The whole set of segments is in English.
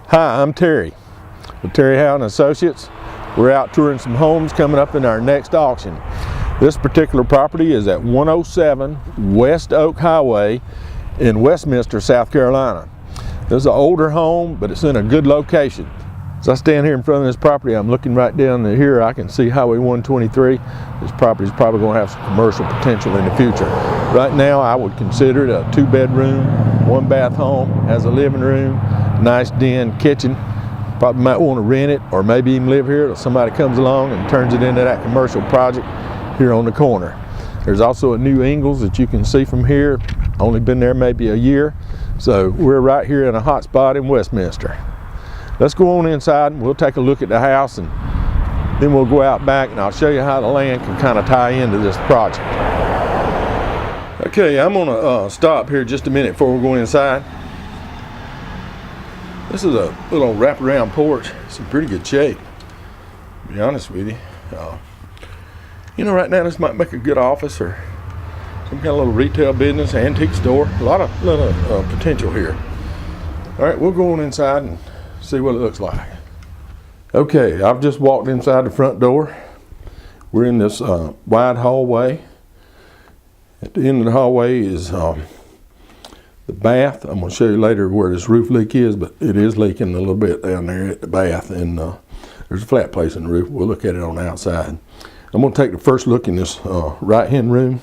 Hi, I'm Terry with Terry Howell & Associates. We're out touring some homes coming up in our next auction. This particular property is at 107 West Oak Highway in Westminster, South Carolina. This is an older home, but it's in a good location. As I stand here in front of this property, I'm looking right down here. I can see Highway 123. This property is probably going to have some commercial potential in the future. Right now, I would consider it a 2-bedroom, 1-bath home. Has a living room, nice den, kitchen. Probably might want to rent it or maybe even live here if somebody comes along and turns it into that commercial project here on the corner. There's also a new Ingles that you can see from here. Only been there maybe a year. So we're right here in a hot spot in Westminster. Let's go on inside and we'll take a look at the house, and then we'll go out back and I'll show you how the land can kind of tie into this project. Okay, I'm gonna stop here just a minute before we go inside. This is a little wraparound porch. It's in pretty good shape, to be honest with you. You know, right now this might make a good office or some kind of little retail business, antique store. A lot of potential here. All right, we'll go on inside and see what it looks like. Okay, I've just walked inside the front door. We're in this wide hallway. At the end of the hallway is the bath. I'm going to show you later where this roof leak is, but it is leaking a little bit down there at the bath, and there's a flat place in the roof. We'll look at it on the outside. I'm going to take the first look in this right-hand room.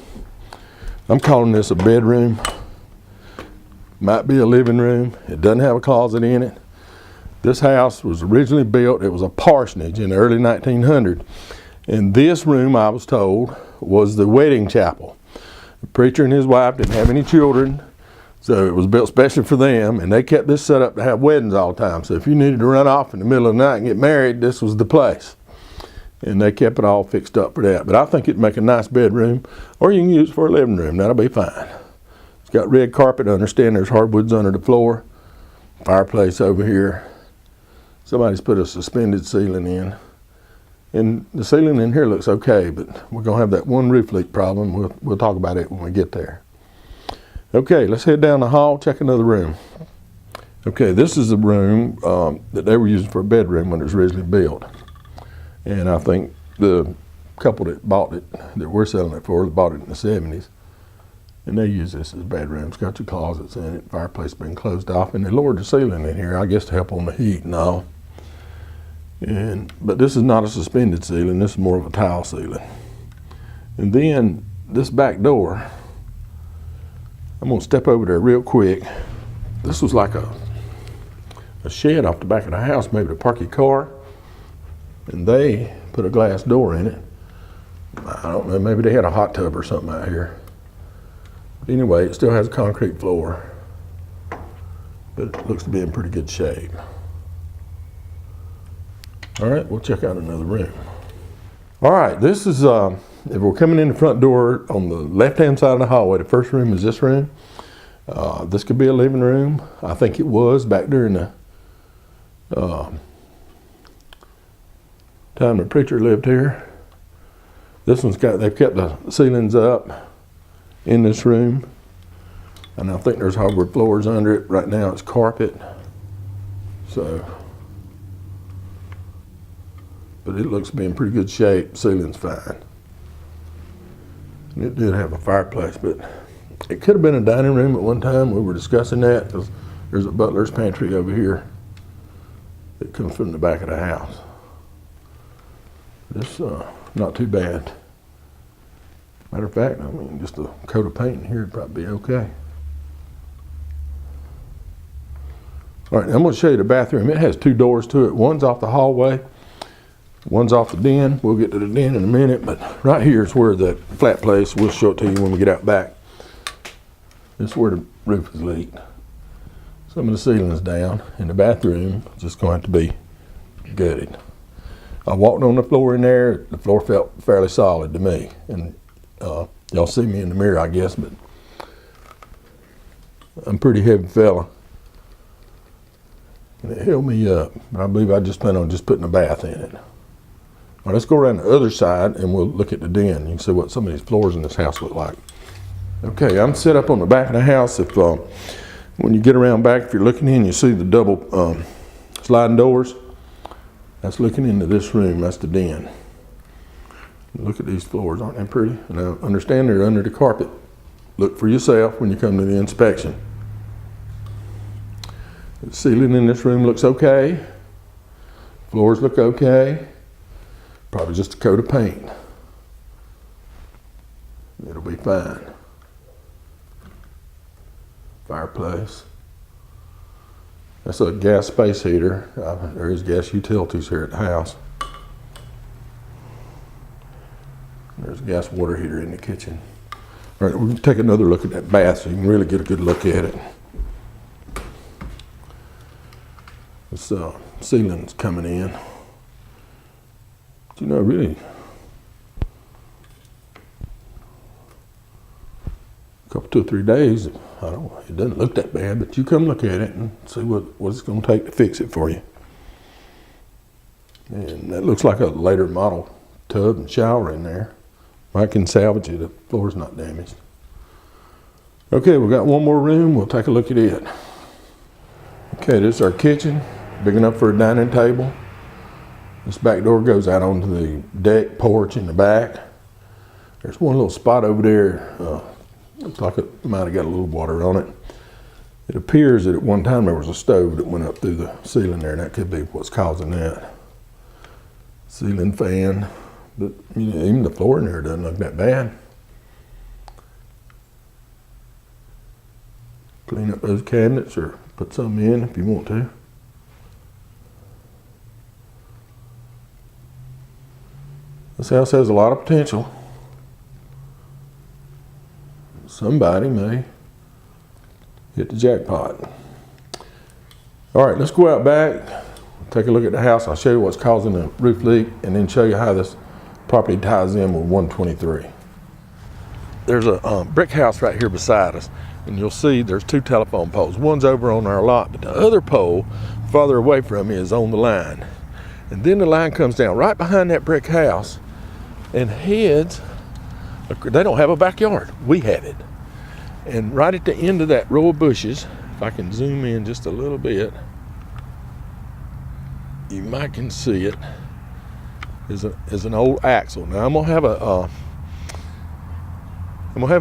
I'm calling this a bedroom. Might be a living room. It doesn't have a closet in it. This house was originally built, it was a parsonage in the early 1900s. And this room, I was told, was the wedding chapel. The preacher and his wife didn't have any children, so it was built specially for them, and they kept this set up to have weddings all the time. So if you needed to run off in the middle of the night and get married, this was the place. And they kept it all fixed up for that. But I think it'd make a nice bedroom, or you can use it for a living room. That'll be fine. It's got red carpet. I understand there's hardwoods under the floor. Fireplace over here. Somebody's put a suspended ceiling in. And the ceiling in here looks okay, but we're going to have that one roof leak problem. We'll talk about it when we get there. Okay, let's head down the hall, check another room. Okay, this is the room that they were using for a bedroom when it was originally built. And I think the couple that bought it, that we're selling it for, bought it in the 70s. And they use this as a bedroom. It's got your closets in it, fireplace been closed off, and they lowered the ceiling in here, I guess to help on the heat and all. But this is not a suspended ceiling, this is more of a tile ceiling. And then this back door, I'm gonna step over there real quick. This was like a shed off the back of the house, maybe to park your car. And they put a glass door in it. I don't know, maybe they had a hot tub or something out here. But anyway, it still has a concrete floor, but it looks to be in pretty good shape. All right, we'll check out another room. All right, this is, if we're coming in the front door on the left-hand side of the hallway, the first room is this room. This could be a living room. I think it was back during the time the preacher lived here. This one's they've kept the ceilings up in this room. And I think there's hardwood floors under it. Right now it's carpet. So, but it looks to be in pretty good shape. Ceiling's fine. And it did have a fireplace, but it could have been a dining room at one time. We were discussing that because there's a butler's pantry over here that comes from the back of the house. This not too bad. Matter of fact, I mean, just a coat of paint in here would probably be okay. All right, I'm going to show you the bathroom. It has 2 doors to it. One's off the hallway, one's off the den. We'll get to the den in a minute, but right here is where the flat place, we'll show it to you when we get out back. This is where the roof is leaked. Some of the ceiling is down, and the bathroom is just going to have to be gutted. I walked on the floor in there. The floor felt fairly solid to me. And y'all see me in the mirror, I guess, but I'm a pretty heavy fella. And it held me up. But I believe I just plan on just putting a bath in it. All right, let's go around the other side and we'll look at the den. You can see what some of these floors in this house look like. Okay, I'm set up on the back of the house. If when you get around back, if you're looking in, you see the double sliding doors. That's looking into this room. That's the den. Look at these floors, aren't they pretty? Now, understand they're under the carpet. Look for yourself when you come to the inspection. The ceiling in this room looks okay. Floors look okay. Probably just a coat of paint. It'll be fine. Fireplace. That's a gas space heater. There is gas utilities here at the house. There's a gas water heater in the kitchen. All right, we're going to take another look at that bath so you can really get a good look at it. This ceiling's coming in. But, you know, really, a couple, 2 or 3 days, it doesn't look that bad, but you come look at it and see what it's going to take to fix it for you. And that looks like a later model tub and shower in there. I can salvage it, the floor's not damaged. Okay, we've got one more room, we'll take a look at it. Okay, this is our kitchen, big enough for a dining table. This back door goes out onto the deck porch in the back. There's one little spot over there, looks like it might have got a little water on it. It appears that at one time there was a stove that went up through the ceiling there, and that could be what's causing that. Ceiling fan. But you know, even the floor in there doesn't look that bad. Clean up those cabinets or put some in if you want to. This house has a lot of potential. Somebody may hit the jackpot. All right, let's go out back, take a look at the house. I'll show you what's causing the roof leak and then show you how this property ties in with 123. There's a brick house right here beside us, and you'll see there's 2 telephone poles. One's over on our lot, but the other pole farther away from me is on the line. And then the line comes down right behind that brick house and heads, they don't have a backyard, we have it. And right at the end of that row of bushes, if I can zoom in just a little bit, you might can see it, is an old axle. Now I'm gonna have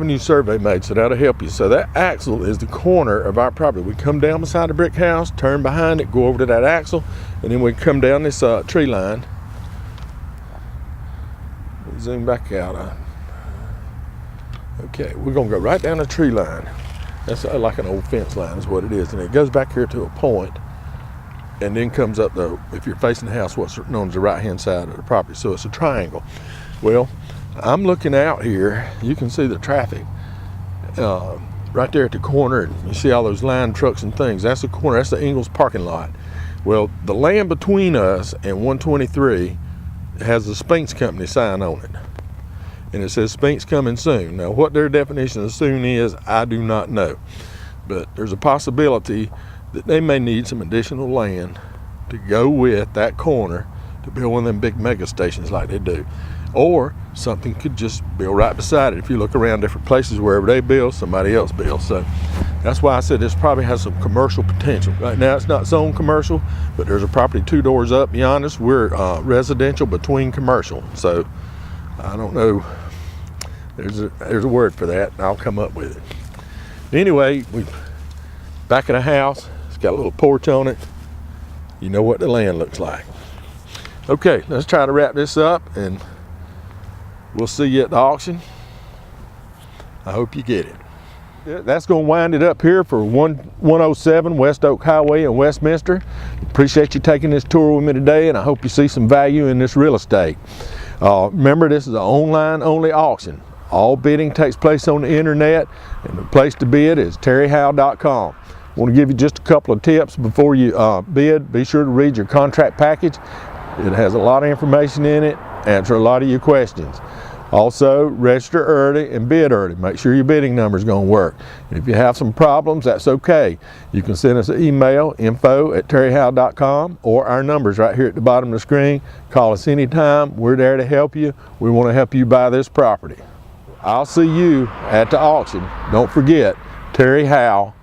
a new survey made, so that'll help you. So that axle is the corner of our property. We come down beside the brick house, turn behind it, go over to that axle, and then we come down this tree line. Zoom back out. Okay, we're gonna go right down the tree line. That's like an old fence line is what it is, and it goes back here to a point, and then comes up if you're facing the house, what's known as the right-hand side of the property. So it's a triangle. Well, I'm looking out here. You can see the traffic right there at the corner. And you see all those line trucks and things. That's the corner. That's the Ingalls parking lot. Well, the land between us and 123 has the Spinx Company sign on it, and it says Spinx Coming Soon. Now, what their definition of soon is, I do not know, but there's a possibility that they may need some additional land to go with that corner to build one of them big mega stations like they do. Or something could just build right beside it. If you look around different places, wherever they build, somebody else builds. So that's why I said this probably has some commercial potential. Right now it's not zone commercial, but there's a property 2 doors up beyond us. We're residential between commercial. So I don't know, there's a word for that, and I'll come up with it. Anyway, we back of the house, it's got a little porch on it. You know what the land looks like. Okay, let's try to wrap this up, and we'll see you at the auction. I hope you get it. Yeah, that's going to wind it up here for 107 West Oak Highway in Westminster. Appreciate you taking this tour with me today, and I hope you see some value in this real estate. Remember, this is an online-only auction. All bidding takes place on the internet, and the place to bid is terryhowe.com. I want to give you just a couple of tips before you bid. Be sure to read your contract package. It has a lot of information in it, answer a lot of your questions. Also, register early and bid early. Make sure your bidding number is going to work. And if you have some problems, that's okay. You can send us an email, info@terryhowe.com, or our number's right here at the bottom of the screen. Call us anytime. We're there to help you. We want to help you buy this property. I'll see you at the auction. Don't forget, terryhowe.com.